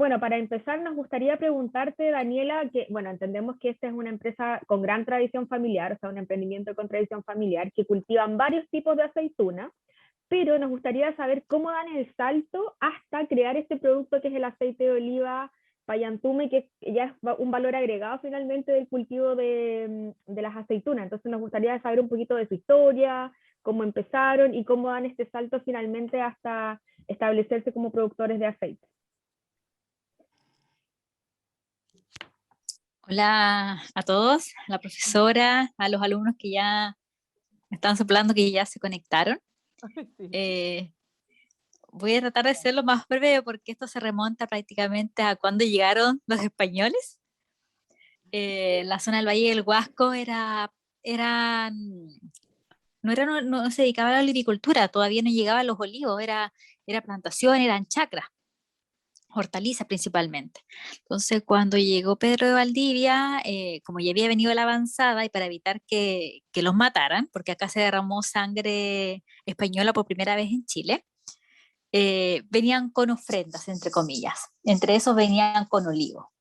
bueno, para empezar nos gustaría preguntarte, Daniela, que, bueno, entendemos que esta es una empresa con gran tradición familiar, o sea, un emprendimiento con tradición familiar, que cultivan varios tipos de aceituna, pero nos gustaría saber cómo dan el salto hasta crear este producto que es el aceite de oliva Payantume, que ya es un valor agregado finalmente del cultivo de las aceitunas. Entonces nos gustaría saber un poquito de su historia, cómo empezaron y cómo dan este salto finalmente hasta establecerse como productores de aceite. Hola a todos, a la profesora, a los alumnos que ya me están soplando, que ya se conectaron. Sí. Eh, Voy a tratar de ser lo más breve porque esto se remonta prácticamente a cuando llegaron los españoles. La zona del Valle del Huasco no se dedicaba a la olivicultura, todavía no llegaban los olivos, era plantación, eran chacras, hortalizas principalmente. Entonces, cuando llegó Pedro de Valdivia, como ya había venido la avanzada y para evitar que los mataran, porque acá se derramó sangre española por primera vez en Chile, venían con ofrendas, entre comillas. Entre esos venían con olivo.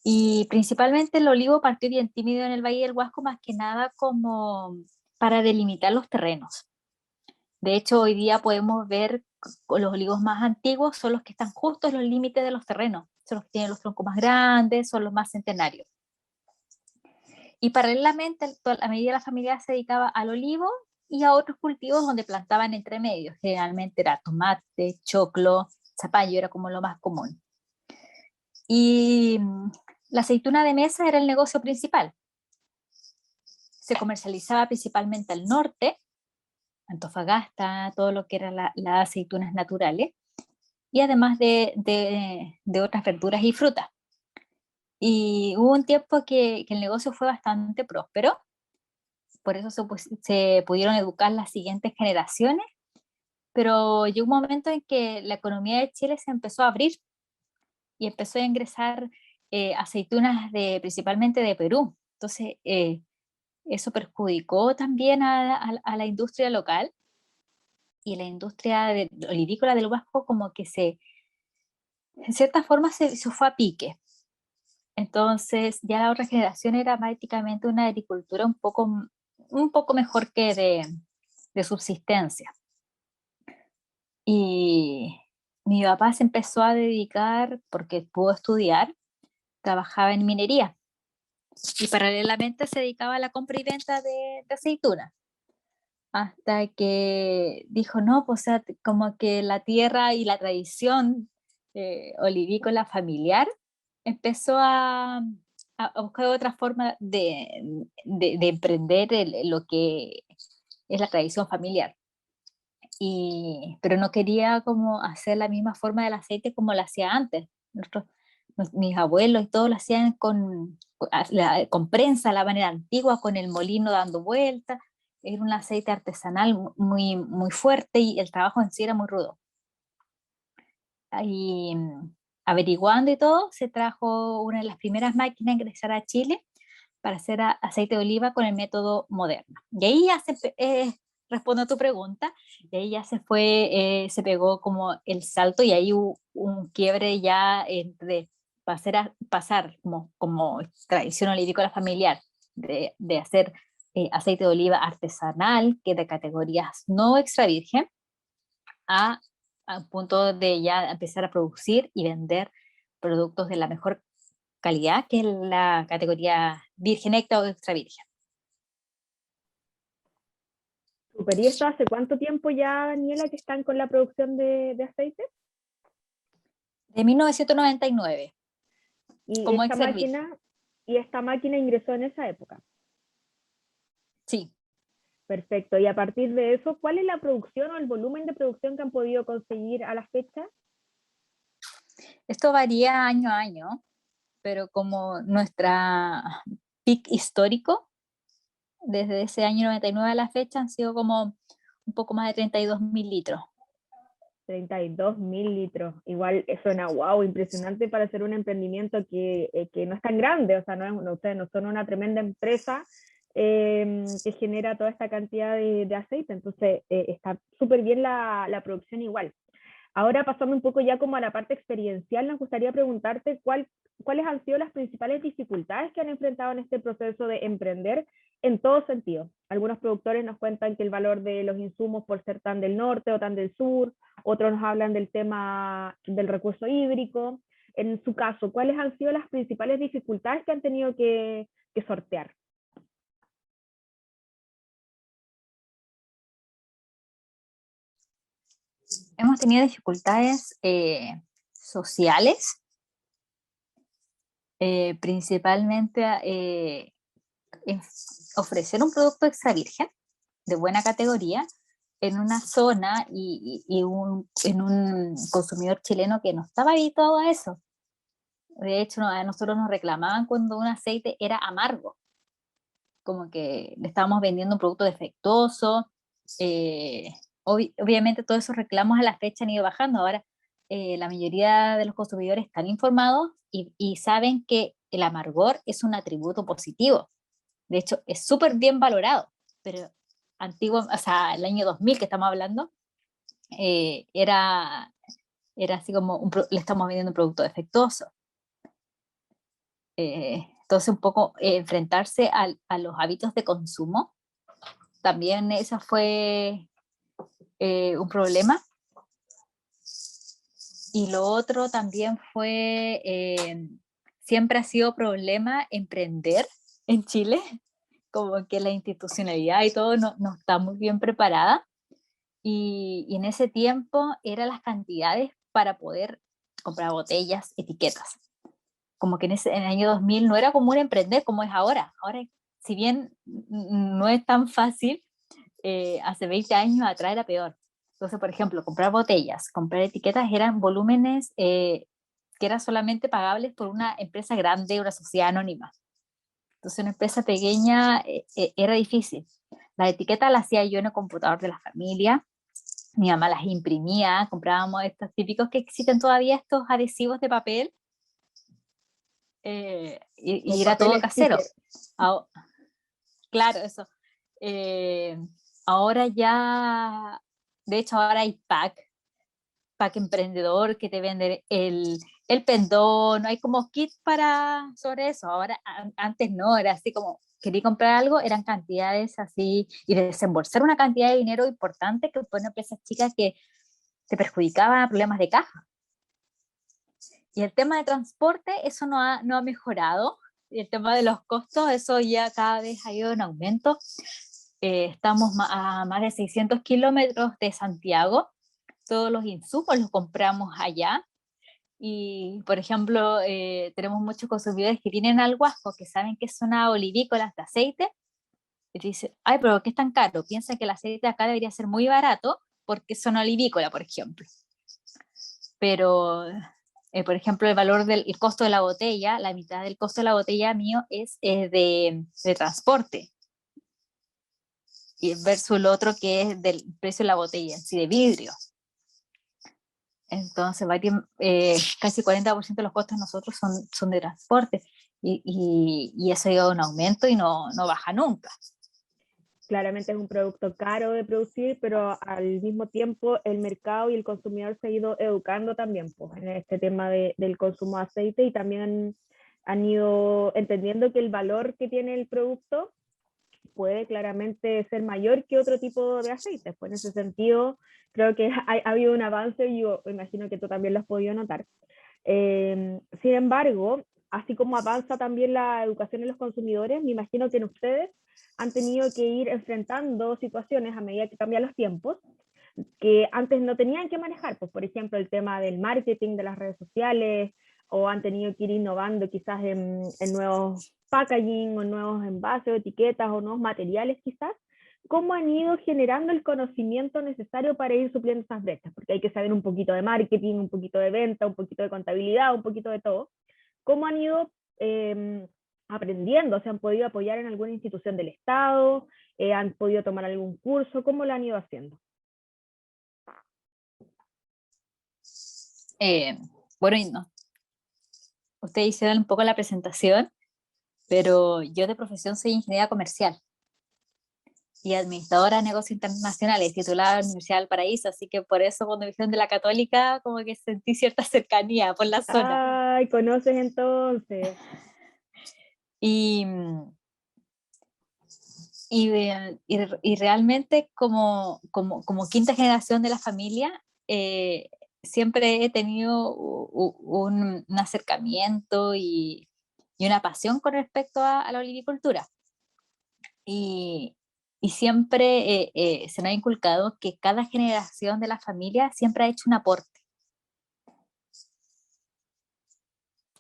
Y principalmente el olivo partió bien tímido en el Valle del Huasco, más que nada como para delimitar los terrenos. De hecho, hoy día podemos ver los olivos más antiguos son los que están justo en los límites de los terrenos, son los que tienen los troncos más grandes, son los más centenarios. Y paralelamente, a medida la familia se dedicaba al olivo y a otros cultivos donde plantaban entre medios. Generalmente era tomate, choclo, zapallo, era como lo más común. Y la aceituna de mesa era el negocio principal. Se comercializaba principalmente al norte, Antofagasta, todo lo que eran las aceitunas naturales, y además de otras verduras y frutas. Y hubo un tiempo que el negocio fue bastante próspero, por eso se pudieron educar las siguientes generaciones, pero llegó un momento en que la economía de Chile se empezó a abrir y empezó a ingresar aceitunas principalmente de Perú. Entonces, eso perjudicó también a la industria local y la industria olivícola del Huasco como que en cierta forma se fue a pique. Entonces ya la otra generación era prácticamente una agricultura un poco mejor que de subsistencia. Y mi papá se empezó a dedicar, porque pudo estudiar, trabajaba en minería y paralelamente se dedicaba a la compra y venta de aceitunas. Hasta que dijo, no, pues o sea, como que la tierra y la tradición olivícola familiar empezó a buscar otra forma de emprender lo que es la tradición familiar. Pero no quería como hacer la misma forma del aceite como lo hacía antes. Mis abuelos y todos lo hacían con prensa, la manera antigua, con el molino dando vueltas. Era un aceite artesanal muy, muy fuerte y el trabajo en sí era muy rudo. Y averiguando y todo, se trajo una de las primeras máquinas a ingresar a Chile para hacer aceite de oliva con el método moderno. Y ahí ya respondo a tu pregunta, y ahí ya se pegó como el salto y ahí hubo un quiebre ya entre pasar como tradición olivícola familiar de hacer aceite de oliva artesanal, que de categorías no extra virgen, a punto de ya empezar a producir y vender productos de la mejor calidad, que es la categoría virgen extra o extra virgen. Super. ¿Y esto hace cuánto tiempo ya, Daniela, que están con la producción de aceite? De 1999, Y como esta extra virgen. máquina, y esta máquina ingresó en esa época. Sí, Perfecto. Y a partir de eso, ¿cuál es la producción o el volumen de producción que han podido conseguir a la fecha? esto varía año a año, pero como nuestra peak histórico, desde ese año 99 a la fecha, han sido como un poco más de 32.000 litros. 32.000 litros. Igual suena wow, impresionante para hacer un emprendimiento que no es tan grande, o sea, ustedes no son una tremenda empresa que genera toda esta cantidad de aceite, entonces está súper bien la producción igual. Ahora pasando un poco ya como a la parte experiencial, nos gustaría preguntarte cuáles han sido las principales dificultades que han enfrentado en este proceso de emprender en todo sentido. Algunos productores nos cuentan que el valor de los insumos por ser tan del norte o tan del sur, otros nos hablan del tema del recurso hídrico. En su caso, ¿cuáles han sido las principales dificultades que han tenido que sortear? Hemos tenido dificultades sociales, principalmente en ofrecer un producto extra virgen de buena categoría en una zona en un consumidor chileno que no estaba habituado a eso. De hecho, a nosotros nos reclamaban cuando un aceite era amargo, como que le estábamos vendiendo un producto defectuoso. Obviamente todos esos reclamos a la fecha han ido bajando. Ahora la mayoría de los consumidores están informados y saben que el amargor es un atributo positivo. De hecho, es súper bien valorado, pero antiguo, o sea, el año 2000 que estamos hablando, era así como le estamos vendiendo un producto defectuoso. Entonces, un poco enfrentarse a los hábitos de consumo, también eso fue un problema. Y lo otro también fue, siempre ha sido problema emprender en Chile, como que la institucionalidad y todo no está muy bien preparada. Y en ese tiempo eran las cantidades para poder comprar botellas, etiquetas. Como que en el año 2000 no era común emprender como es ahora. Ahora, si bien no es tan fácil, hace 20 años atrás era peor. Entonces, por ejemplo, comprar botellas, comprar etiquetas eran volúmenes que eran solamente pagables por una empresa grande, una sociedad anónima. Entonces, una empresa pequeña era difícil. Las etiquetas las hacía yo en el computador de la familia. Mi mamá las imprimía, comprábamos estos típicos que existen todavía, estos adhesivos de papel, y era todo casero. Claro, eso. Eh, Ahora ya, de hecho ahora hay pack emprendedor que te vende el pendón, hay como kit sobre eso. Ahora, antes no, era así como, quería comprar algo, eran cantidades así, y desembolsar una cantidad de dinero importante que ponen empresas chicas que te perjudicaban problemas de caja. Y el tema de transporte, eso no ha mejorado. Y el tema de los costos, eso ya cada vez ha ido en aumento. Estamos a más de 600 kilómetros de Santiago. Todos los insumos los compramos allá. Y, por ejemplo, tenemos muchos consumidores que vienen al Huasco, que saben que es zona olivícola de aceite, y dicen, ay, pero ¿qué es tan caro? Piensa que el aceite acá debería ser muy barato porque es zona olivícola, por ejemplo. Pero, por ejemplo, el costo de la botella, la mitad del costo de la botella mío es de transporte, y versus el otro que es del precio de la botella, sí, de vidrio. Entonces, casi 40% de los costos de nosotros son de transporte, y eso ha ido a un aumento y no baja nunca. Claramente es un producto caro de producir, pero al mismo tiempo el mercado y el consumidor se ha ido educando también pues, en este tema del consumo de aceite, y también han ido entendiendo que el valor que tiene el producto puede claramente ser mayor que otro tipo de aceites. Pues en ese sentido creo que ha habido un avance, y yo imagino que tú también lo has podido notar. Sin embargo, así como avanza también la educación en los consumidores, me imagino que en ustedes han tenido que ir enfrentando situaciones a medida que cambian los tiempos que antes no tenían que manejar, pues por ejemplo el tema del marketing, de las redes sociales, o han tenido que ir innovando quizás en nuevos packaging o nuevos envases o etiquetas o nuevos materiales quizás. ¿Cómo han ido generando el conocimiento necesario para ir supliendo esas brechas? Porque hay que saber un poquito de marketing, un poquito de venta, un poquito de contabilidad, un poquito de todo. ¿Cómo han ido aprendiendo? ¿Se han podido apoyar en alguna institución del Estado? ¿Han podido tomar algún curso? ¿Cómo lo han ido haciendo? Eh, bueno, y no, ustedes hicieron un poco la presentación, pero yo de profesión soy ingeniera comercial. y administradora de negocios internacionales, titulada en la Universidad del Paraíso, así que por eso cuando me dijeron de la Católica, como que sentí cierta cercanía por la zona. Ay, conoces entonces. Y, y realmente como quinta generación de la familia, siempre he tenido un acercamiento y una pasión con respecto a la olivicultura. Y, y siempre se nos ha inculcado que cada generación de la familia siempre ha hecho un aporte.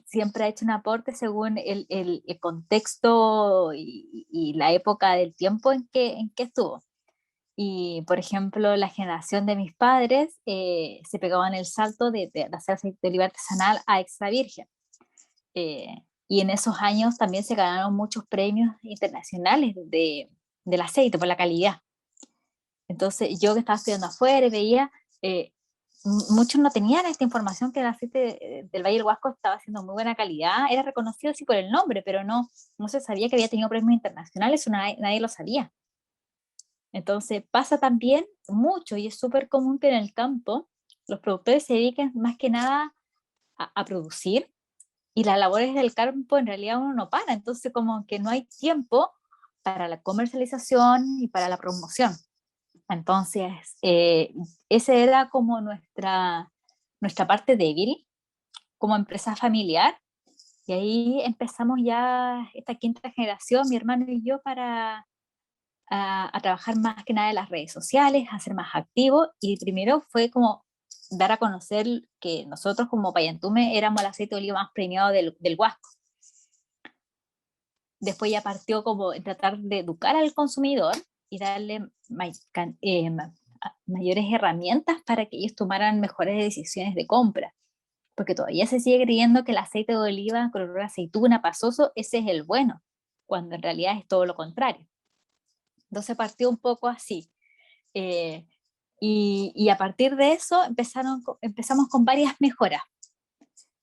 Siempre ha hecho un aporte según el contexto y la época del tiempo en que estuvo. Y, por ejemplo, la generación de mis padres se pegaban el salto de hacer aceite de oliva artesanal a extra virgen. Y en esos años también se ganaron muchos premios internacionales del aceite por la calidad. Entonces, yo que estaba estudiando afuera y veía, eh, muchos no tenían esta información que el aceite del Valle del Huasco estaba haciendo muy buena calidad, era reconocido sí por el nombre, pero no se sabía que había tenido premios internacionales, eso nadie lo sabía. Entonces pasa también mucho y es súper común que en el campo los productores se dediquen más que nada a producir y las labores del campo en realidad uno no para, entonces como que no hay tiempo para la comercialización y para la promoción. Entonces, esa era como nuestra parte débil como empresa familiar y ahí empezamos ya esta quinta generación, mi hermano y yo, a trabajar más que nada en las redes sociales, a ser más activos y primero fue como dar a conocer que nosotros como Payantume éramos el aceite de oliva más premiado del Huasco. Después ya partió como en tratar de educar al consumidor y darle mayores herramientas para que ellos tomaran mejores decisiones de compra. Porque todavía se sigue creyendo que el aceite de oliva con olor a aceituna pasoso, ese es el bueno, cuando en realidad es todo lo contrario. Entonces partió un poco así. Eh, y a partir de eso empezamos con varias mejoras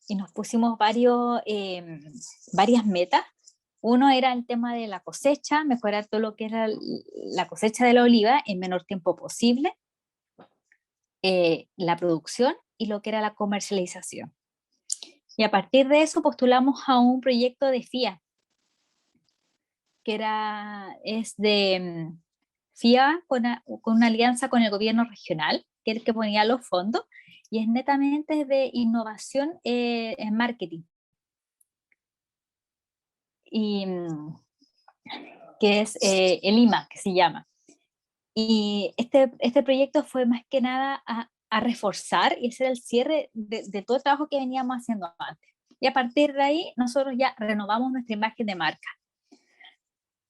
y nos pusimos varias metas. Uno era el tema de la cosecha, mejorar todo lo que era la cosecha de la oliva en menor tiempo posible, la producción y lo que era la comercialización. Y a partir de eso postulamos a un proyecto de FIA, que es de FIA con una alianza con el gobierno regional, que es el que ponía los fondos, y es netamente de innovación en marketing. Y que es el IMA, que se llama. Y este proyecto fue más que nada a reforzar y hacer el cierre de todo el trabajo que veníamos haciendo antes. Y a partir de ahí, nosotros ya renovamos nuestra imagen de marca.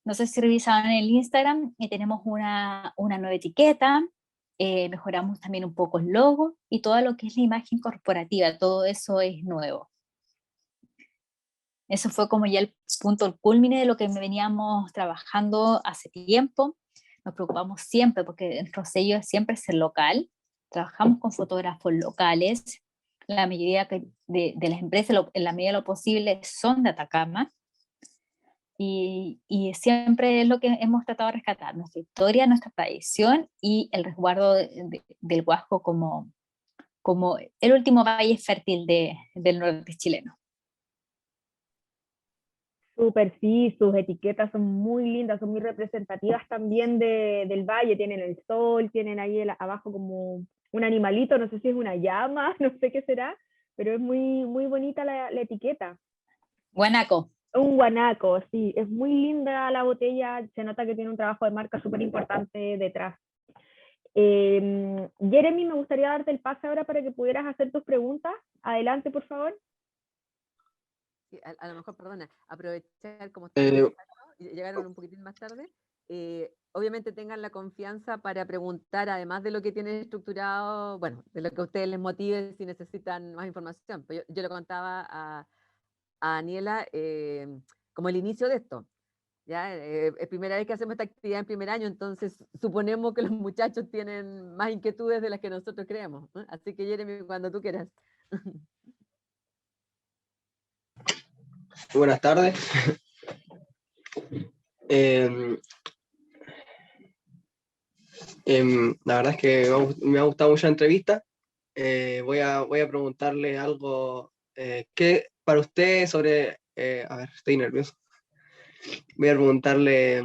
No sé si revisaban en el Instagram, tenemos una nueva etiqueta, mejoramos también un poco el logo y todo lo que es la imagen corporativa, todo eso es nuevo. Eso fue como ya el punto, el culmine de lo que veníamos trabajando hace tiempo. Nos preocupamos siempre porque nuestro sello es siempre ser local. Trabajamos con fotógrafos locales. La mayoría de las empresas, en la medida de lo posible, son de Atacama. Y siempre es lo que hemos tratado de rescatar, nuestra historia, nuestra tradición y el resguardo del Huasco como el último valle fértil del norte chileno. Súper, sí, sus etiquetas son muy lindas, son muy representativas también del valle, tienen el sol, tienen ahí abajo como un animalito, no sé si es una llama, no sé qué será, pero es muy, muy bonita la etiqueta. Guanaco. Un guanaco, sí, es muy linda la botella, se nota que tiene un trabajo de marca súper importante detrás. Jeremy, me gustaría darte el pase ahora para que pudieras hacer tus preguntas. Adelante, por favor. Sí, a lo mejor, perdona, aprovechar como están llegaron un poquitín más tarde, obviamente tengan la confianza para preguntar, además de lo que tienen estructurado, bueno, de lo que a ustedes les motive si necesitan más información. Pues yo le contaba a Daniela como el inicio de esto. ¿Ya? Es primera vez que hacemos esta actividad en primer año, entonces suponemos que los muchachos tienen más inquietudes de las que nosotros creemos. Así que Jeremy, cuando tú quieras. Buenas tardes. La verdad es que me ha gustado mucho la entrevista. Voy a preguntarle algo. ¿Qué para usted sobre... a ver, estoy nervioso. Voy a preguntarle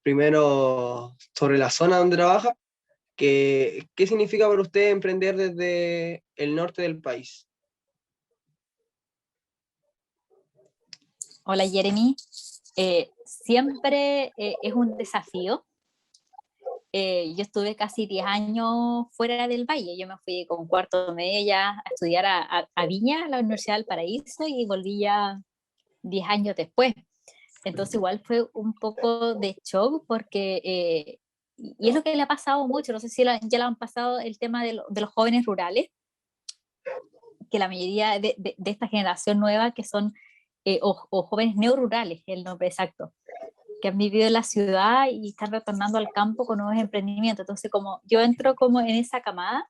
primero sobre la zona donde trabaja. ¿Qué significa para usted emprender desde el norte del país? Hola Jeremy, siempre es un desafío. Yo estuve casi 10 años fuera del Valle, yo me fui con cuarto medio ya a estudiar a Viña, a la Universidad del Paraíso, y volví ya 10 años después. Entonces igual fue un poco de shock porque, y es lo que le ha pasado mucho, no sé si ya le han pasado el tema de los jóvenes rurales, que la mayoría de esta generación nueva que son, o jóvenes neorurales, el nombre exacto, que han vivido en la ciudad y están retornando al campo con nuevos emprendimientos. Entonces, como yo entro como en esa camada,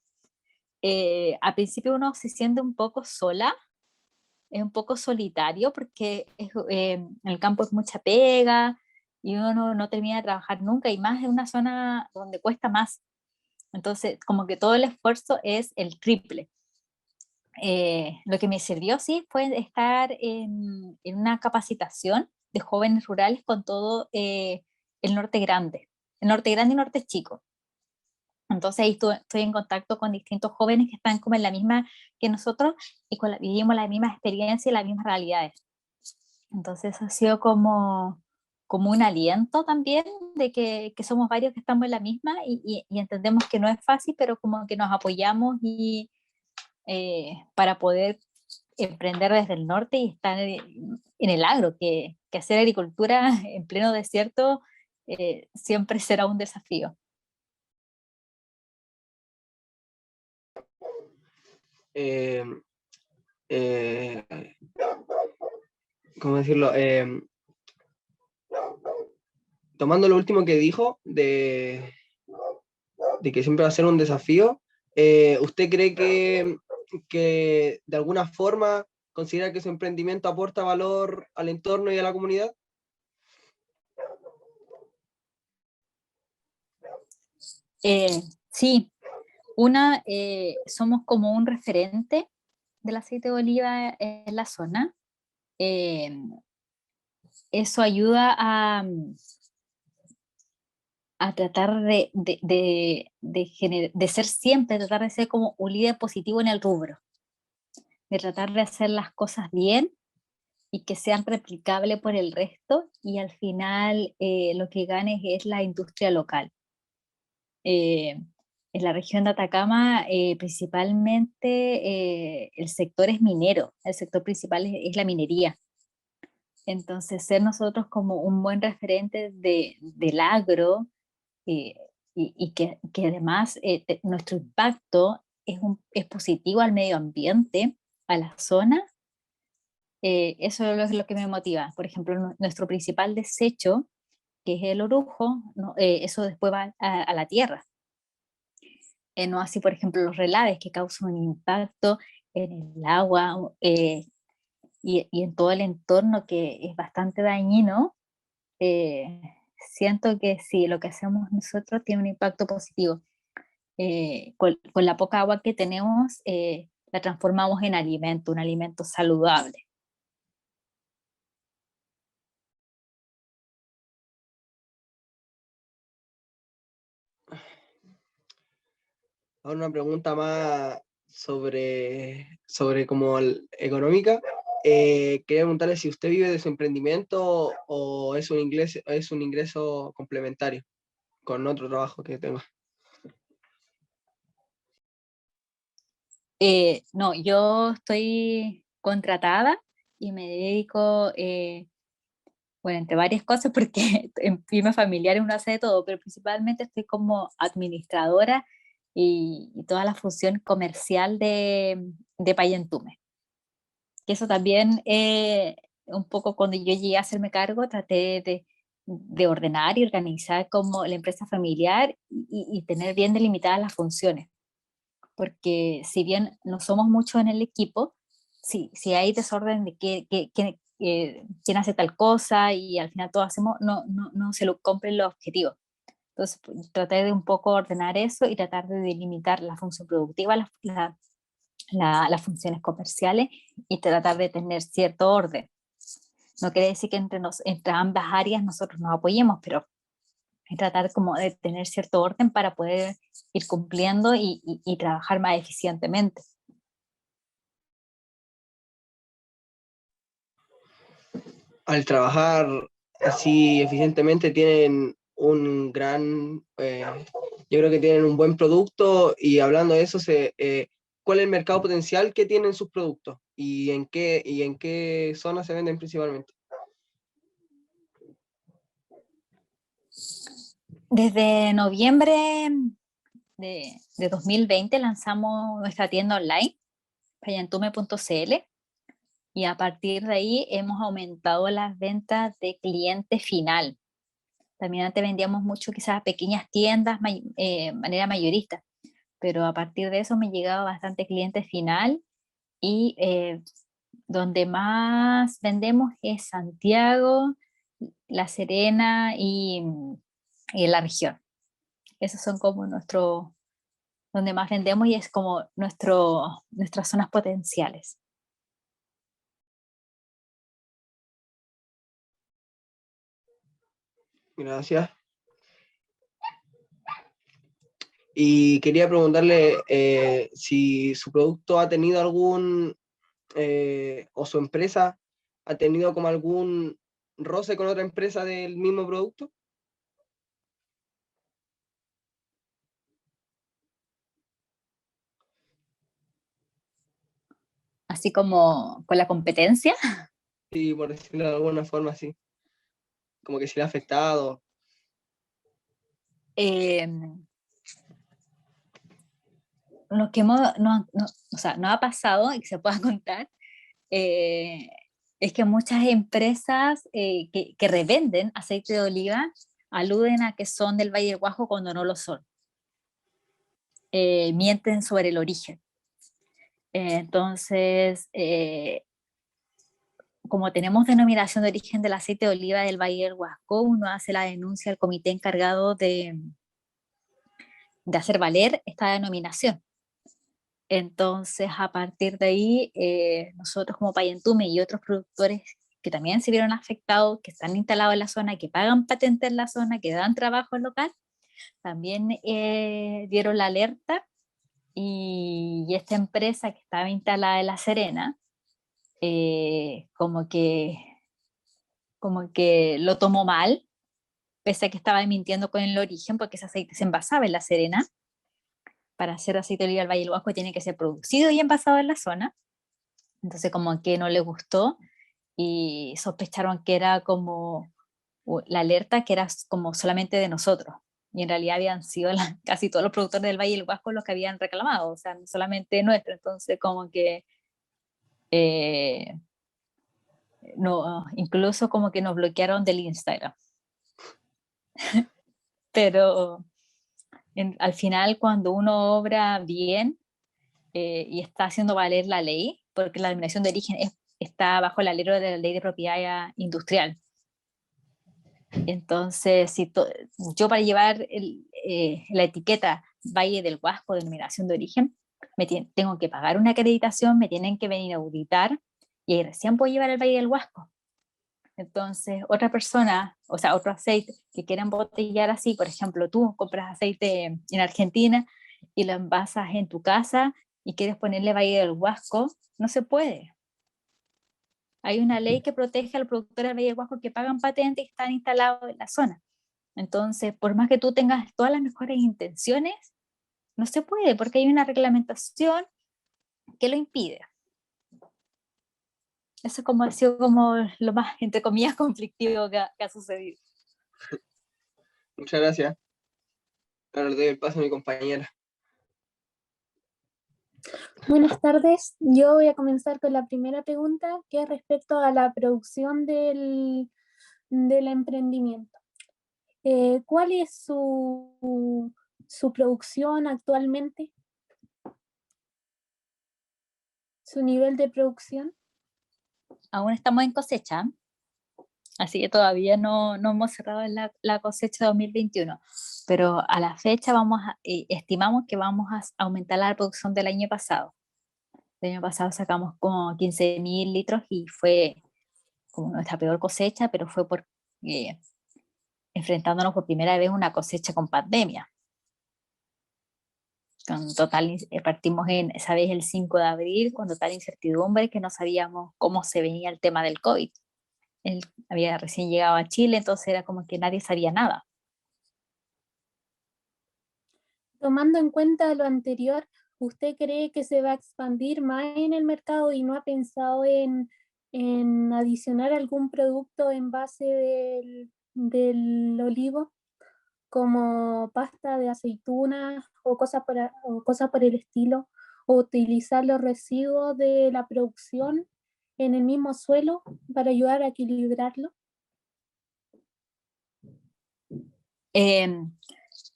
al principio uno se siente un poco sola, es un poco solitario porque en el campo es mucha pega y uno no termina de trabajar nunca, y más en una zona donde cuesta más. Entonces, como que todo el esfuerzo es el triple. Lo que me sirvió, sí, fue estar en una capacitación de jóvenes rurales con todo el norte grande y norte chico. Entonces ahí estoy en contacto con distintos jóvenes que están como en la misma que nosotros, y vivimos la misma experiencia y las mismas realidades. Entonces ha sido como un aliento también de que somos varios que estamos en la misma, y entendemos que no es fácil, pero como que nos apoyamos para poder emprender desde el norte y estar en el agro, que hacer agricultura en pleno desierto siempre será un desafío. Eh, eh, ¿Cómo decirlo? Tomando lo último que dijo, de que siempre va a ser un desafío, ¿usted cree que de alguna forma considera que su emprendimiento aporta valor al entorno y a la comunidad? Sí, somos como un referente del aceite de oliva en la zona. Eh, Eso ayuda a tratar de ser siempre, tratar de ser como un líder positivo en el rubro, de tratar de hacer las cosas bien y que sean replicables por el resto, y al final lo que gane es la industria local. Eh, en la región de Atacama, principalmente el sector es minero, el sector principal es la minería. Entonces, ser nosotros como un buen referente del agro, eh, y que además nuestro impacto es positivo al medio ambiente, a la zona, eso es lo que me motiva. Por ejemplo, nuestro principal desecho, que es el orujo, ¿no? Eso después va a la tierra. No así, por ejemplo, los relaves, que causan un impacto en el agua, y en todo el entorno, que es bastante dañino. Siento que sí, lo que hacemos nosotros tiene un impacto positivo. Con la poca agua que tenemos, la transformamos en alimento, un alimento saludable. Ahora una pregunta más sobre como económica. Quería preguntarle si usted vive de su emprendimiento o es es un ingreso complementario con otro trabajo que tenga. No, yo estoy contratada y me dedico, bueno, entre varias cosas, porque en firma familiar uno hace de todo, pero principalmente estoy como administradora y toda la función comercial de Payentume. Que eso también, un poco cuando yo llegué a hacerme cargo, traté de ordenar y organizar como la empresa familiar, y tener bien delimitadas las funciones. Porque si bien no somos muchos en el equipo, si hay desorden de quién hace tal cosa, y al final todos hacemos, no se lo cumplen los objetivos. Entonces, traté de un poco ordenar eso y tratar de delimitar la función productiva, las funciones comerciales y tratar de tener cierto orden. No quiere decir que entre ambas áreas nosotros nos apoyemos, pero tratar como de tener cierto orden para poder ir cumpliendo y trabajar más eficientemente. Al trabajar así eficientemente tienen un gran, yo creo que tienen un buen producto y hablando de eso, ¿cuál es el mercado potencial que tienen sus productos y en qué zonas se venden principalmente? Desde noviembre de 2020 lanzamos nuestra tienda online, payantume.cl, y a partir de ahí hemos aumentado las ventas de cliente final. También antes vendíamos mucho quizás a pequeñas tiendas, manera mayorista, pero a partir de eso me llegaba bastante cliente final y donde más vendemos es Santiago, La Serena y la región. Esos son como donde más vendemos y es como nuestras zonas potenciales. Gracias. Y quería preguntarle si su producto ha tenido o su empresa ha tenido como algún roce con otra empresa del mismo producto. Así como con la competencia. Sí, por decirlo de alguna forma, sí. Como que si le ha afectado. Eh, lo que o sea, no ha pasado y que se pueda contar, es que muchas empresas que revenden aceite de oliva aluden a que son del Valle del Guasco cuando no lo son. Mienten sobre el origen. Entonces, como tenemos denominación de origen del aceite de oliva del Valle del Huasco, uno hace la denuncia al comité encargado de hacer valer esta denominación. Entonces, a partir de ahí, nosotros como Payentume y otros productores que también se vieron afectados, que están instalados en la zona, que pagan patente en la zona, que dan trabajo en local, también dieron la alerta y esta empresa que estaba instalada en La Serena, como que lo tomó mal, pese a que estaba mintiendo con el origen, porque ese aceite se envasaba en La Serena. Para hacer aceite de oliva del Valle del Huasco tiene que ser producido y envasado en la zona. Entonces como que no le gustó y sospecharon que era como la alerta que era como solamente de nosotros. Y en realidad habían sido casi todos los productores del Valle del Huasco los que habían reclamado, o sea, no solamente nuestro. Entonces como que eh, no, incluso como que nos bloquearon del Instagram. Pero al final cuando uno obra bien y está haciendo valer la ley, porque la denominación de origen está bajo el alero de la ley de propiedad industrial. Entonces, yo para llevar la etiqueta Valle del Huasco, denominación de origen, tengo que pagar una acreditación, me tienen que venir a auditar y ahí recién puedo llevar el Valle del Huasco. Entonces, otra persona, o sea, otro aceite que quiera embotellar así, por ejemplo, tú compras aceite en Argentina y lo envasas en tu casa y quieres ponerle Valle del Huasco, no se puede. Hay una ley que protege a los productores del Valle del Huasco que pagan patente y están instalados en la zona. Entonces, por más que tú tengas todas las mejores intenciones, no se puede porque hay una reglamentación que lo impide. Eso ha sido como lo más, entre comillas, conflictivo que ha sucedido. Muchas gracias. Ahora le doy el paso a mi compañera. Buenas tardes, yo voy a comenzar con la primera pregunta, que es respecto a la producción del emprendimiento. ¿Cuál es su producción actualmente? ¿Su nivel de producción? Aún estamos en cosecha, Así que todavía no hemos cerrado la cosecha 2021, pero a la fecha estimamos que vamos a aumentar la producción del año pasado. El año pasado sacamos como 15.000 litros y fue como nuestra peor cosecha, pero fue porque enfrentándonos por primera vez una cosecha con pandemia. Con total, partimos esa vez el 5 de abril con total incertidumbre, que no sabíamos cómo se venía el tema del COVID. Él había recién llegado a Chile, entonces era como que nadie sabía nada. Tomando en cuenta lo anterior, ¿usted cree que se va a expandir más en el mercado y no ha pensado en adicionar algún producto en base del olivo, como pasta de aceitunas o cosas por el estilo, o utilizar los residuos de la producción en el mismo suelo para ayudar a equilibrarlo?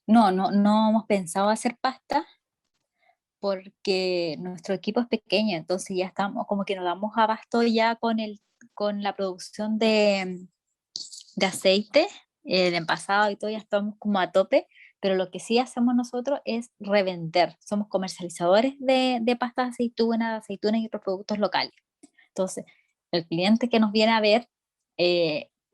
No hemos pensado hacer pasta porque nuestro equipo es pequeño, entonces ya estamos como que nos damos abasto ya con la producción de aceite, el envasado y todo, ya estamos como a tope, pero lo que sí hacemos nosotros es revender, somos comercializadores de pasta de aceitunas y otros productos locales. Entonces, el cliente que nos viene a ver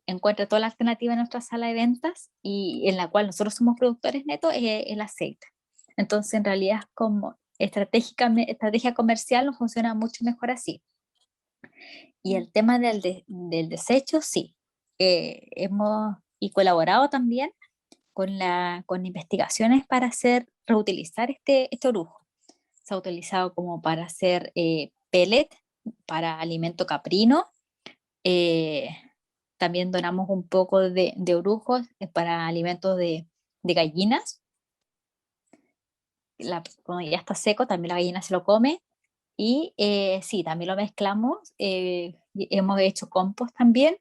encuentra toda la alternativa en nuestra sala de ventas y en la cual nosotros somos productores netos el aceite. Entonces, en realidad es como estrategia comercial nos funciona mucho mejor así. Y el tema del desecho, sí. Hemos colaborado también con investigaciones para reutilizar este orujo. Se ha utilizado como para hacer pellet, para alimento caprino. También donamos un poco de orujos para alimentos de gallinas. Cuando ya está seco, también la gallina se lo come. Y sí, también lo mezclamos. Hemos hecho compost también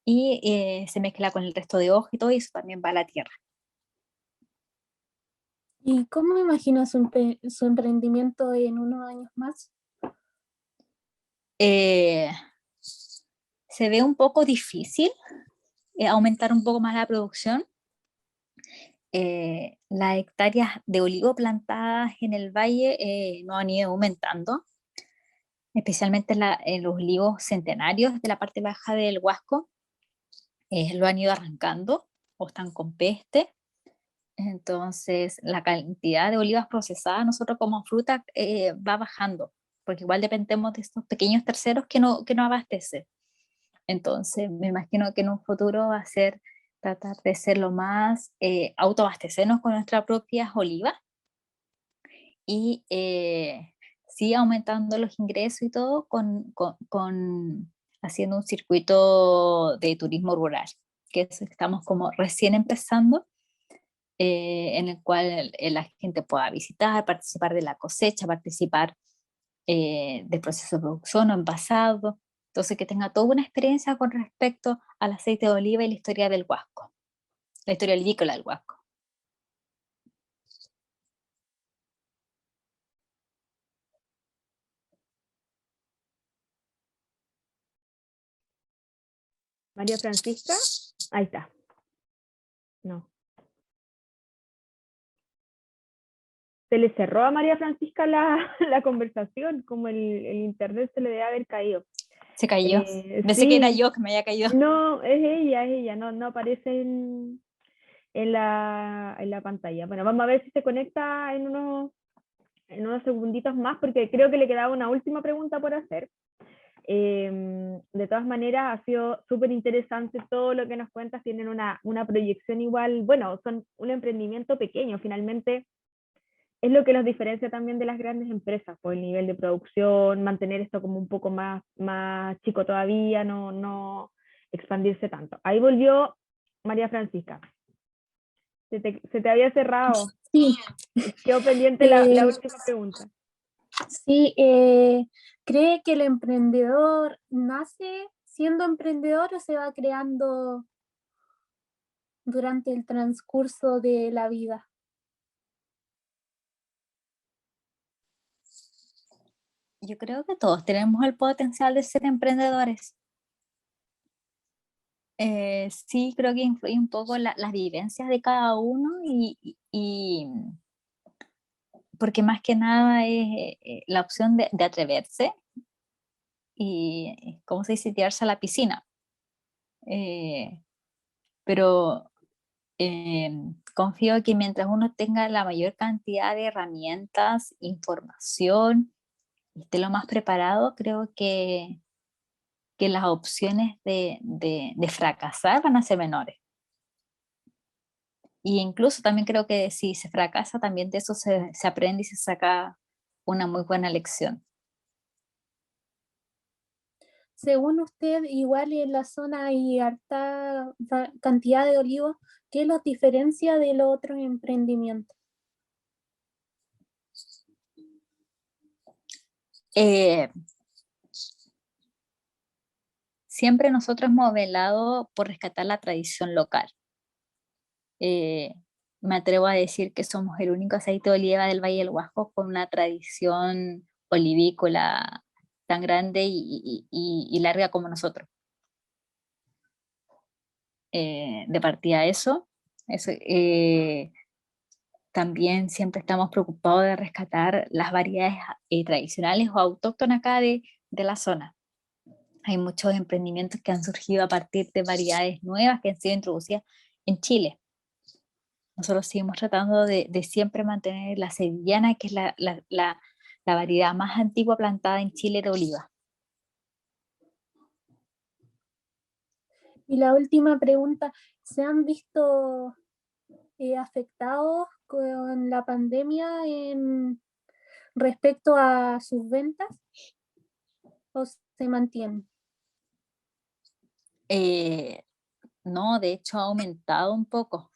y se mezcla con el resto de hojas y todo, y eso también va a la tierra. ¿Y cómo imagina su emprendimiento en unos años más? Se ve un poco difícil aumentar un poco más la producción. Las hectáreas de olivo plantadas en el valle no han ido aumentando, especialmente en los olivos centenarios de la parte baja del Huasco. Lo han ido arrancando o están con peste. Entonces, la cantidad de olivas procesadas, nosotros como fruta, va bajando, porque igual dependemos de estos pequeños terceros que no abastecen. Entonces, me imagino que en un futuro va a ser tratar de ser lo más autoabastecernos con nuestras propias olivas y sí aumentando los ingresos y todo haciendo un circuito de turismo rural, que estamos como recién empezando, en el cual la gente pueda visitar, participar de la cosecha, participar del proceso de producción o envasado. Entonces, que tenga toda una experiencia con respecto al aceite de oliva y la historia del Huasco, la historia olícola del Huasco. María Francisca, ahí está. No. Se le cerró a María Francisca la conversación, como el internet se le debe haber caído. Se cayó. Pensé sí. que era yo que me había caído. No, es ella, no aparece en la pantalla. Bueno, vamos a ver si se conecta en unos segunditos más, porque creo que le quedaba una última pregunta por hacer. De todas maneras, ha sido súper interesante todo lo que nos cuentas. Tienen una proyección igual, bueno, son un emprendimiento pequeño, finalmente es lo que los diferencia también de las grandes empresas, por el nivel de producción, mantener esto como un poco más chico todavía, no expandirse tanto. Ahí volvió María Francisca. Se te había cerrado. Sí. Quedó pendiente la última pregunta. Sí, ¿cree que el emprendedor nace siendo emprendedor o se va creando durante el transcurso de la vida? Yo creo que todos tenemos el potencial de ser emprendedores. Sí, creo que influye un poco las vivencias de cada uno y porque más que nada es la opción de atreverse y, ¿cómo se dice?, tirarse a la piscina. Pero confío que mientras uno tenga la mayor cantidad de herramientas, información, y esté lo más preparado, creo que las opciones de fracasar van a ser menores. Y incluso también creo que si se fracasa, también de eso se aprende y se saca una muy buena lección. Según usted, igual en la zona hay harta cantidad de olivos. ¿Qué los diferencia de los otros emprendimientos? Siempre nosotros hemos velado por rescatar la tradición local. Me atrevo a decir que somos el único aceite de oliva del Valle del Huasco con una tradición olivícola tan grande y larga como nosotros. De partida eso también siempre estamos preocupados de rescatar las variedades tradicionales o autóctonas acá de la zona. Hay muchos emprendimientos que han surgido a partir de variedades nuevas que han sido introducidas en Chile. Nosotros seguimos tratando de siempre mantener la sevillana, que es la variedad más antigua plantada en Chile de oliva. Y la última pregunta, ¿se han visto afectados con la pandemia respecto a sus ventas o se mantienen? No, de hecho ha aumentado un poco.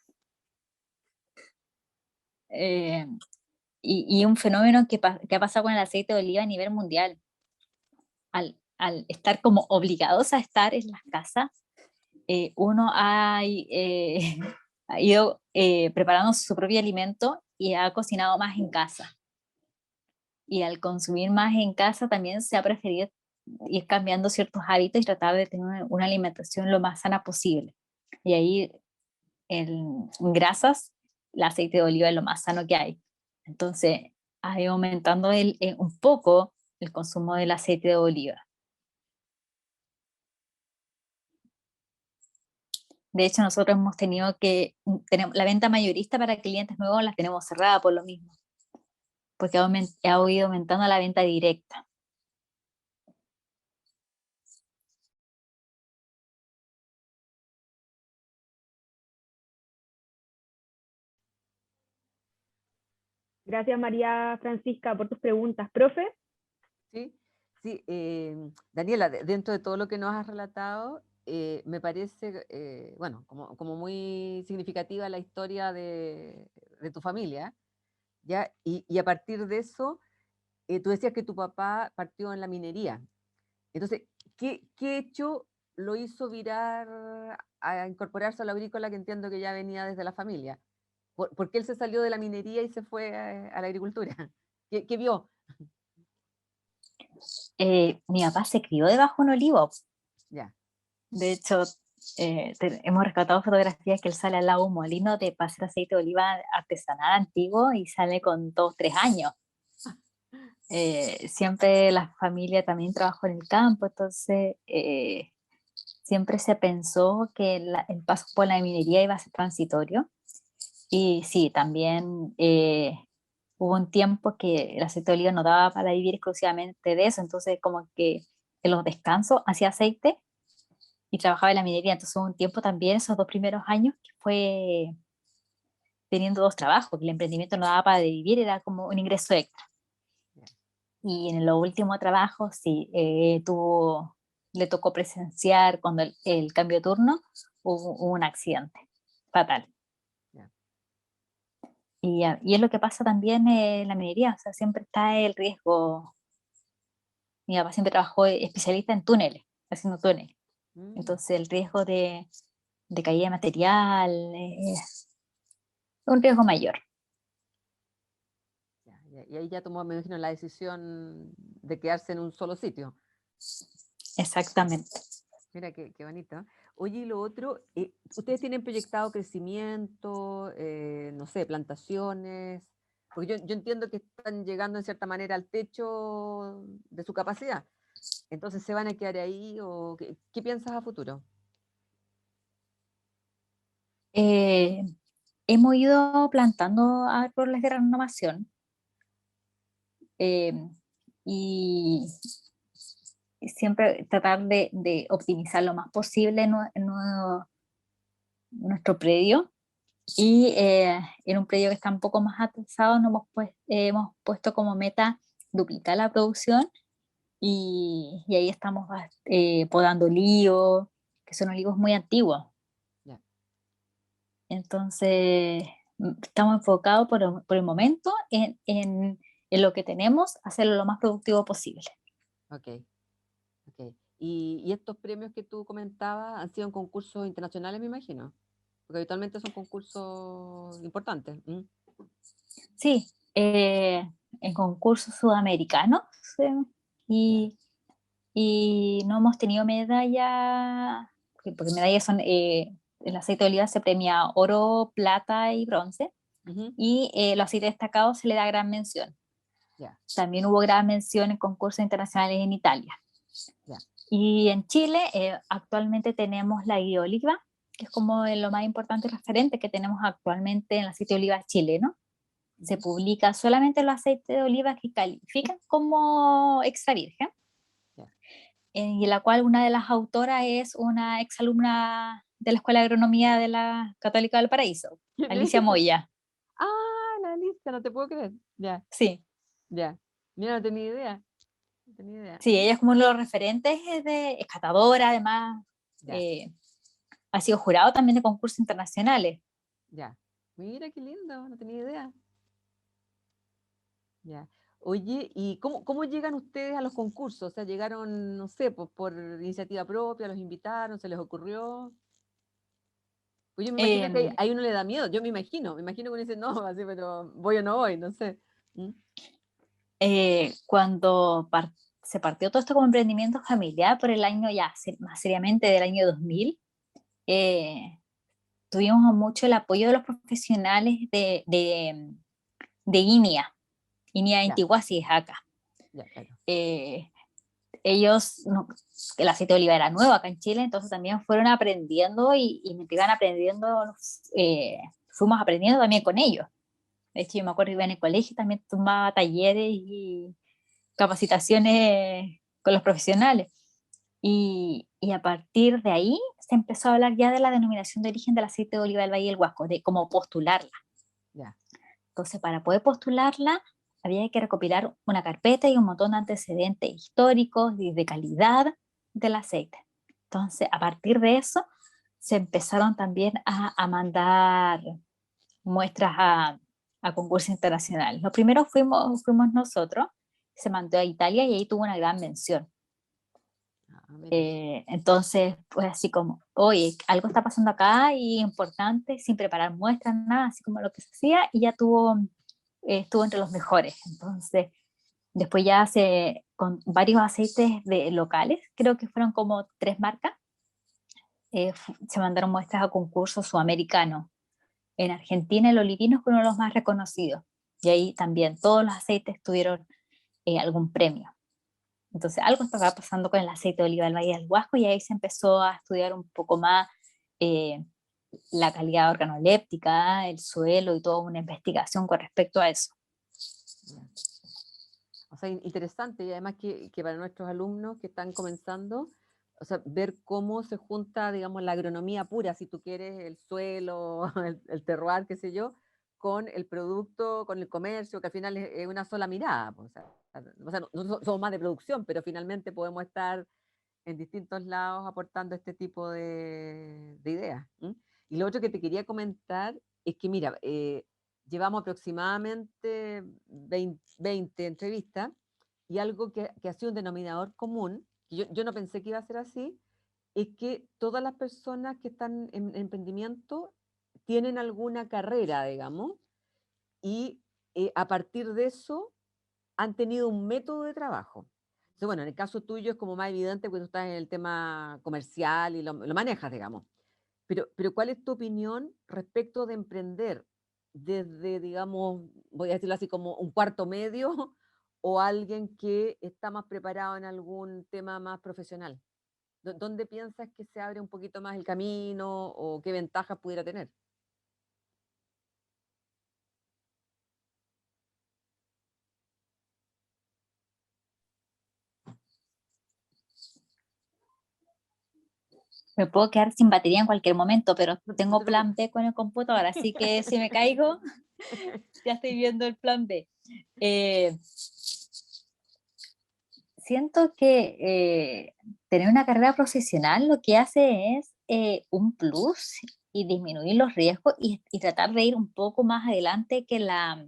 Y un fenómeno que ha pasado con el aceite de oliva a nivel mundial. Al estar como obligados a estar en las casas, uno ha ido preparando su propio alimento y ha cocinado más en casa. Y al consumir más en casa también se ha preferido ir cambiando ciertos hábitos y tratar de tener una alimentación lo más sana posible. Y ahí en grasas, el aceite de oliva es lo más sano que hay. Entonces ha ido aumentando un poco el consumo del aceite de oliva. De hecho, nosotros hemos tenido la venta mayorista para clientes nuevos la tenemos cerrada por lo mismo, porque ha ido aumentando la venta directa. Gracias, María Francisca, por tus preguntas. ¿Profe? Sí, Daniela, dentro de todo lo que nos has relatado, me parece, bueno, como muy significativa la historia de tu familia, ¿ya? Y a partir de eso, tú decías que tu papá partió en la minería. Entonces, ¿qué hecho lo hizo virar a incorporarse a la agrícola, que entiendo que ya venía desde la familia? ¿Por qué él se salió de la minería y se fue a la agricultura? ¿Qué vio? Mi papá se crió debajo de un olivo. Ya. De hecho, hemos rescatado fotografías que él sale al lado de un molino de para hacer aceite de oliva artesanal antiguo y sale con 2, 3 años. Siempre la familia también trabajó en el campo, entonces siempre se pensó que el paso por la minería iba a ser transitorio. Y sí, también hubo un tiempo que el aceite de oliva no daba para vivir exclusivamente de eso, entonces como que en los descansos hacía aceite y trabajaba en la minería, entonces hubo un tiempo también, esos 2 primeros años, que fue teniendo 2 trabajos, que el emprendimiento no daba para vivir, era como un ingreso extra. Y en los últimos trabajos, sí, le tocó presenciar cuando el cambio de turno, hubo un accidente fatal. Y es lo que pasa también en la minería, o sea, siempre está el riesgo. Mi papá siempre trabajó especialista en túneles, haciendo túneles. Entonces el riesgo de caída de material es un riesgo mayor. Y ahí ya tomó, me imagino, la decisión de quedarse en un solo sitio. Exactamente. Mira qué bonito. Oye, y lo otro, ¿ustedes tienen proyectado crecimiento, no sé, plantaciones? Porque yo entiendo que están llegando en cierta manera al techo de su capacidad. Entonces, ¿se van a quedar ahí o qué piensas a futuro? Eh, Hemos ido plantando árboles de renovación eh, y siempre tratar de optimizar lo más posible nuestro predio. Y en un predio que está un poco más atrasado nos hemos puesto como meta duplicar la producción y ahí estamos podando olivos, que son olivos muy antiguos. Ya. Entonces, estamos enfocados por el momento en lo que tenemos, hacerlo lo más productivo posible. Ok, ok. Y estos premios que tú comentabas han sido en concursos internacionales, me imagino? Porque habitualmente son concursos importantes. Sí, en concursos sudamericanos sí, Ya. y, y no hemos tenido medalla, porque medallas son, el aceite de oliva se premia oro, plata y bronce, Ujú. y los aceites destacados se le da gran mención. Ya, También hubo gran mención en concursos internacionales en Italia. ya. Y en Chile actualmente tenemos la guía oliva, que es como lo más importante referente que tenemos actualmente en el aceite de oliva chileno. Se Ujú. publica solamente los aceites de oliva que califican como extra virgen, Ya. y en la cual una de las autoras es una exalumna de la Escuela de Agronomía de la Católica del Paraíso, ¿Quién es? Alicia Moya. Ah, la lista, no te puedo creer. Ya, Sí, ya. Mira, no tenía idea. No tenía idea. sí, ella es como uno de los referentes, es catadora, además, Ya, ha sido jurado también de concursos internacionales. ya. Mira qué lindo, no tenía idea. Ya. Oye, ¿y cómo llegan ustedes a los concursos? O sea, llegaron, no sé, por iniciativa propia, los invitaron, se les ocurrió. Pues yo me imagino que Eh, ahí uno le da miedo, yo me imagino que uno dice, no, así, pero voy o no voy, no sé. ¿Mm? Cuando se partió todo esto como emprendimiento familiar por el año ya más seriamente del año 2000, eh, tuvimos mucho el apoyo de los profesionales de INIA Ya, Intihuasi es acá. ya, claro. Eh, Ellos, el aceite de oliva era nuevo acá en Chile, entonces también fueron aprendiendo y mientras iban aprendiendo, fuimos aprendiendo también con ellos. De hecho, yo me acuerdo que iba en el colegio, también tomaba talleres y capacitaciones con los profesionales. Y a partir de ahí se empezó a hablar ya de la denominación de origen del aceite de oliva del Valle del Huasco, de cómo postularla. Ya, Entonces, para poder postularla, había que recopilar una carpeta y un montón de antecedentes históricos y de calidad del aceite. Entonces, a partir de eso, se empezaron también a mandar muestras a concursos internacionales. Los primeros fuimos nosotros, se mandó a Italia y ahí tuvo una gran mención. mira. Entonces, pues así como, oye, algo está pasando acá y importante, sin preparar muestras, nada, así como lo que se hacía, y ya estuvo entre los mejores. Entonces, después ya con varios aceites locales, creo que fueron como 3 marcas, se mandaron muestras a concursos sudamericanos. En Argentina el olivino fue uno de los más reconocidos, y ahí también todos los aceites tuvieron algún premio. Entonces algo estaba pasando con el aceite de oliva del Valle del Huasco y ahí se empezó a estudiar un poco más eh, la calidad organoléptica, el suelo y toda una investigación con respecto a eso. Ya. O sea, interesante y además que para nuestros alumnos que están comenzando, o sea, ver cómo se junta, digamos, la agronomía pura, si tú quieres, el suelo, el terroir, qué sé yo, con el producto, con el comercio, que al final es una sola mirada. Pues, o sea, nosotros somos más de producción, pero finalmente podemos estar en distintos lados aportando este tipo de ideas. ¿M? Y lo otro que te quería comentar es que, mira, llevamos aproximadamente 20 entrevistas y algo que ha sido un denominador común, que yo no pensé que iba a ser así, es que todas las personas que están en emprendimiento tienen alguna carrera, digamos, y a partir de eso han tenido un método de trabajo. Entonces, bueno, en el caso tuyo es como más evidente porque tú estás en el tema comercial y lo manejas, digamos. Pero ¿cuál es tu opinión respecto de emprender desde, digamos, voy a decirlo así, como un cuarto medio o alguien que está más preparado en algún tema más profesional? ¿Dónde piensas que se abre un poquito más el camino o qué ventajas pudiera tener? Me puedo quedar sin batería en cualquier momento, pero No tengo te plan preocupes. B con el computador, así que si me caigo, ya estoy viendo el plan B. Eh, Siento que tener una carrera profesional lo que hace es un plus y disminuir los riesgos y tratar de ir un poco más adelante que la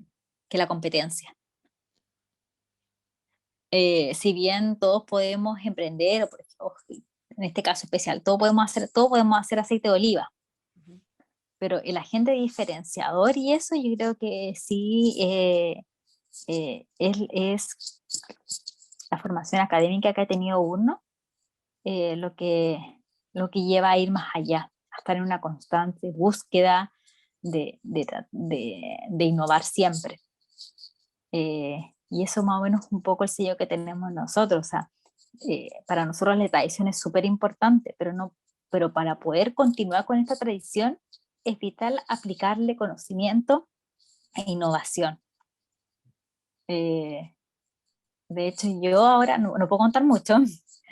competencia. Si bien todos podemos emprender, o en este caso especial, todo podemos hacer aceite de oliva, Ujú. pero el agente diferenciador y eso yo creo que sí es la formación académica que ha tenido uno, eh, lo que, lo que lleva a ir más allá, a estar en una constante búsqueda de innovar siempre. Y eso más o menos es un poco el sello que tenemos nosotros. O sea, para nosotros la tradición es súper importante, pero para poder continuar con esta tradición es vital aplicarle conocimiento e innovación. Eh, de hecho, yo ahora no puedo contar mucho,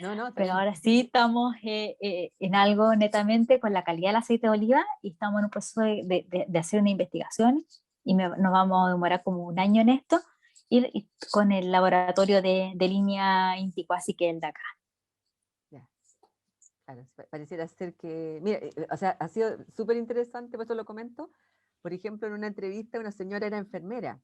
No, no, está pero bien. ahora sí estamos en algo netamente con la calidad del aceite de oliva y estamos en un proceso de hacer una investigación y nos vamos a demorar como un año en esto y con el laboratorio de línea Intico, así que el de acá. Ya, claro, pareciera ser que, mira, o sea, ha sido súper interesante, por eso lo comento. Por ejemplo, en una entrevista una señora era enfermera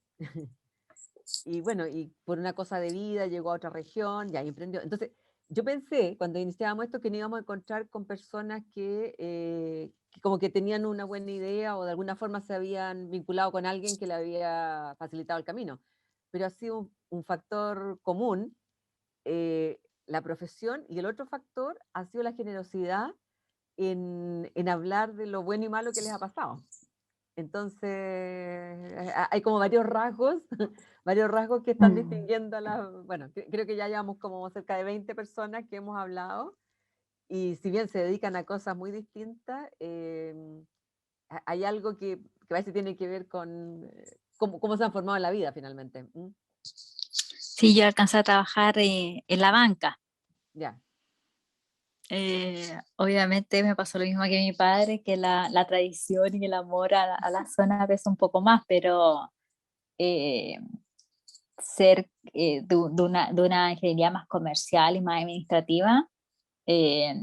y bueno, y por una cosa de vida llegó a otra región, ya y emprendió. Entonces, yo pensé cuando iniciábamos esto que nos íbamos a encontrar con personas que como que tenían una buena idea o de alguna forma se habían vinculado con alguien que le había facilitado el camino. Pero ha sido un factor común, la profesión, y el otro factor ha sido la generosidad en hablar de lo bueno y malo que les ha pasado. Entonces, hay como varios rasgos, varios rasgos que están distinguiendo a las, bueno, creo que ya llevamos como cerca de 20 personas que hemos hablado, y si bien se dedican a cosas muy distintas, hay algo que a veces tiene que ver con cómo se han formado en la vida finalmente. Sí, yo alcancé a trabajar en la banca. Ya, Obviamente me pasó lo mismo que mi padre, que la tradición y el amor a la zona pesa un poco más, pero eh, ser de una ingeniería más comercial y más administrativa, eh,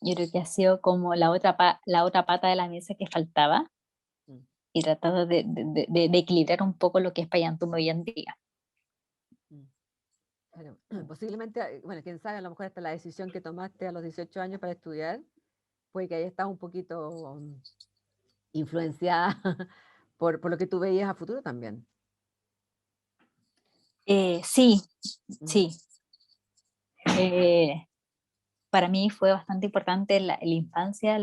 yo creo que ha sido como la otra pata de la mesa que faltaba mm, y tratando de equilibrar un poco lo que es Payantum hoy en día. mm. Claro, posiblemente, bueno, quién sabe, a lo mejor hasta la decisión que tomaste a los 18 años para estudiar, puede que ahí estás un poquito influenciada por lo que tú veías a futuro también. Sí, Mm, sí. Eh, para mí fue bastante importante la infancia,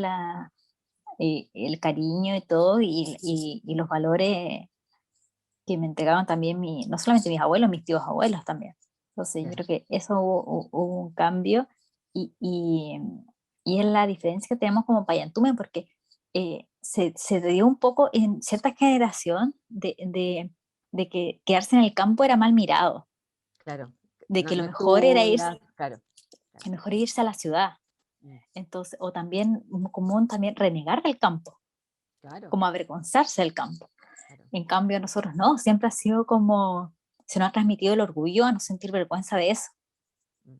el cariño y todo, y los valores que me entregaban también no solamente mis abuelos, mis tíos abuelos también. Entonces yo ya, creo que eso hubo un cambio y, y, y es la diferencia que tenemos como Payantume, porque se dio un poco en cierta generación de que quedarse en el campo era mal mirado, claro. de No, que no estudias, claro, claro. lo mejor era irse a la ciudad. Mm, Entonces, o también común también renegar del campo, claro, como avergonzarse del campo. claro. En cambio, nosotros no, siempre ha sido como, se nos ha transmitido el orgullo a no sentir vergüenza de eso. Mm,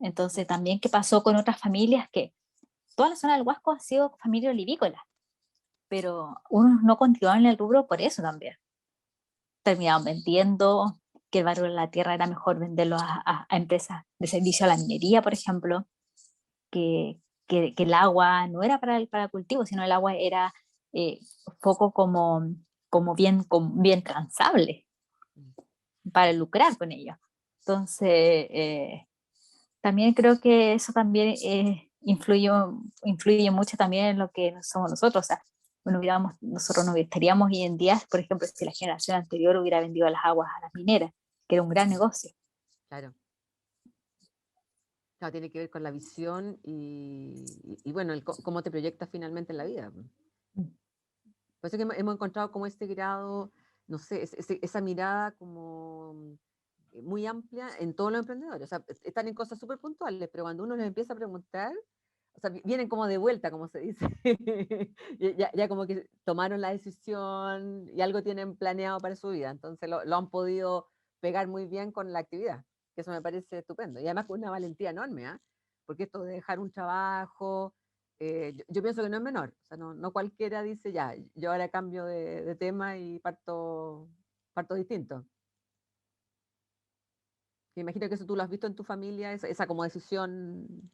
Entonces, también qué pasó con otras familias que toda la zona del Huasco ha sido familia olivícola, pero unos no continuaron en el rubro por eso también. Terminaban vendiendo, que el valor de la tierra era mejor venderlo a empresas de servicio a la minería, por ejemplo, que el agua no era para el cultivo, sino el agua era eh, poco como bien transable mm, para lucrar con ello. Entonces, También creo que eso también influye mucho también en lo que somos nosotros. O sea, nosotros no estaríamos hoy en día, por ejemplo, si la generación anterior hubiera vendido las aguas a las mineras, que era un gran negocio. Claro. Claro, tiene que ver con la visión y bueno, cómo te proyectas finalmente en la vida. Por eso que hemos encontrado como este grado, no sé, esa mirada como muy amplia en todos los emprendedores. O sea, están en cosas súper puntuales, pero cuando uno les empieza a preguntar, o sea, vienen como de vuelta, como se dice. Ya como que tomaron la decisión y algo tienen planeado para su vida. Entonces lo han podido pegar muy bien con la actividad, que eso me parece estupendo. Y además con una valentía enorme, ¿ah? Porque esto de dejar un trabajo, yo pienso que no es menor. O sea, no cualquiera dice, ya, yo ahora cambio de tema y parto distinto. Me imagino que eso tú lo has visto en tu familia, esa como decisión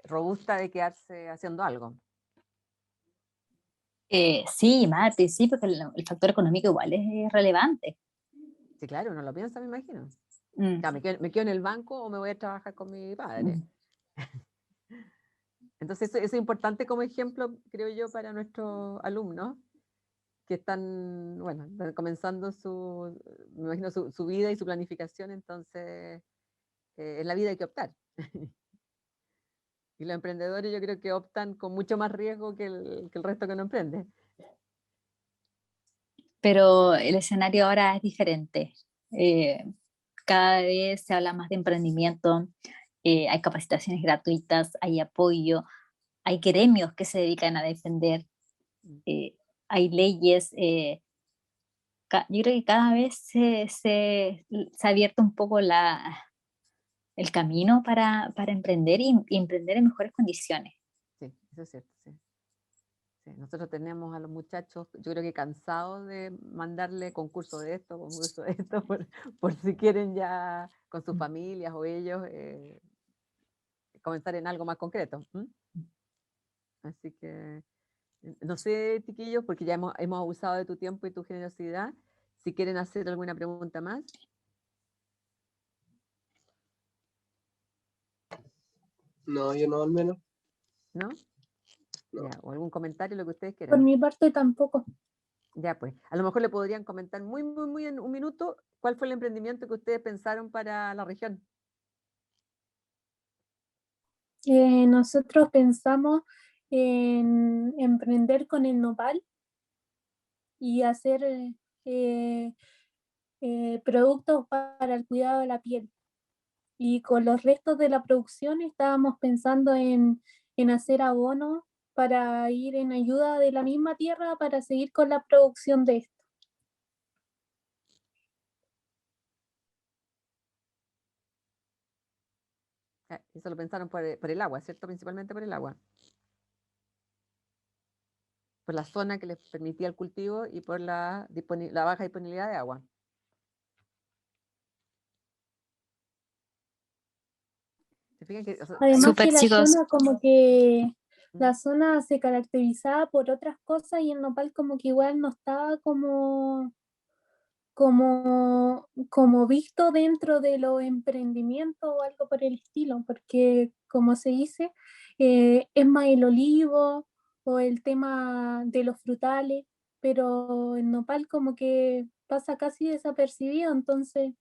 robusta de quedarse haciendo algo. Sí, más al principio, que el factor económico igual es relevante. Sí, claro, uno lo piensa, me imagino. Mm. Ya, me quedo en el banco o me voy a trabajar con mi padre. Entonces, eso es importante como ejemplo, creo yo, para nuestros alumnos que están, bueno, comenzando me imagino, su vida y su planificación. Entonces, en la vida hay que optar. Y los emprendedores yo creo que optan con mucho más riesgo que el resto que no emprende. Pero el escenario ahora es diferente. Eh, Cada vez se habla más de emprendimiento, hay capacitaciones gratuitas, hay apoyo, hay gremios que se dedican a defender, eh, hay leyes. Yo creo que cada vez se ha abierto un poco el camino para emprender y emprender en mejores condiciones. Sí, eso es cierto, sí. Sí, nosotros tenemos a los muchachos, yo creo que cansados de mandarle concurso de esto, concurso de esto, por si quieren ya con sus familias o ellos comenzar en algo más concreto. Así que, no sé, chiquillos, porque ya hemos abusado de tu tiempo y tu generosidad. Si quieren hacer alguna pregunta más. No, yo no, al menos. ¿No? No. Ya, o algún comentario, lo que ustedes Por quieran. mi parte tampoco. Ya, pues, a lo mejor le podrían comentar muy en un minuto cuál fue el emprendimiento que ustedes pensaron para la región. Nosotros pensamos en emprender con el nopal y hacer eh, productos para el cuidado de la piel. Y con los restos de la producción estábamos pensando en hacer abono para ir en ayuda de la misma tierra para seguir con la producción de esto. Eso lo pensaron por el agua, ¿cierto? Principalmente por el agua. Por la zona que les permitía el cultivo y por la baja disponibilidad de agua. ¿Se fijan que, o sea, Además Súper, que la chicos. zona como que ¿Mm? la zona se caracterizaba por otras cosas y el nopal como que igual no estaba como visto dentro de los emprendimientos o algo por el estilo, porque como se dice, es más el olivo o el tema de los frutales, pero el nopal como que pasa casi desapercibido, entonces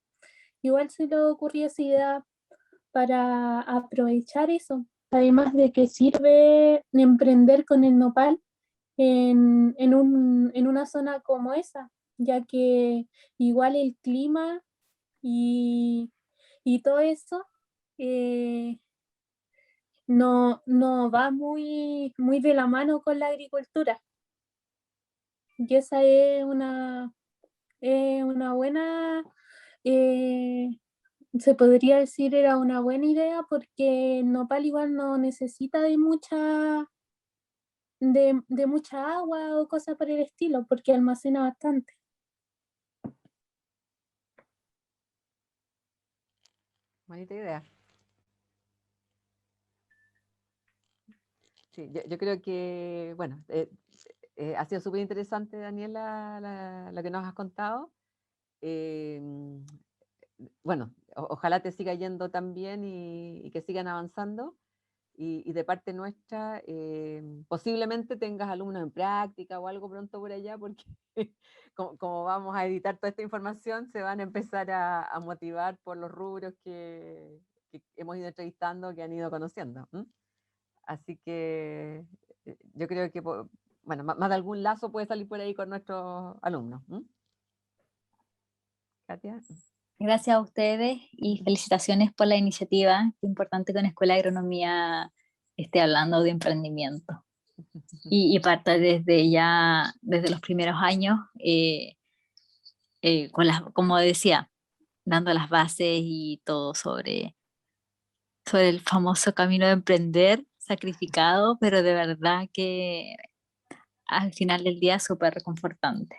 igual se le ocurrió esa idea para aprovechar eso, además de que sirve emprender con el nopal en una zona como esa, ya que igual el clima y, y todo eso eh, no va muy de la mano con la agricultura. Y esa es una buena, eh, se podría decir era una buena idea porque el nopal igual no necesita de mucha agua o cosas por el estilo, porque almacena bastante. Bonita idea. Sí, yo creo que, bueno, ha sido súper interesante, Daniela, lo que nos has contado. Bueno, ojalá te siga yendo tan bien y que sigan avanzando. Y de parte nuestra, posiblemente tengas alumnos en práctica o algo pronto por allá, porque como vamos a editar toda esta información, se van a empezar a motivar por los rubros que hemos ido entrevistando, que han ido conociendo. Así que yo creo que, bueno, más de algún lazo puede salir por ahí con nuestros alumnos. Katia. Gracias a ustedes y felicitaciones por la iniciativa. Qué importante que una escuela de agronomía esté hablando de emprendimiento. Y parta desde los primeros años, como decía, dando las bases y todo sobre el famoso camino de emprender, sacrificado, pero de verdad que al final del día súper reconfortante.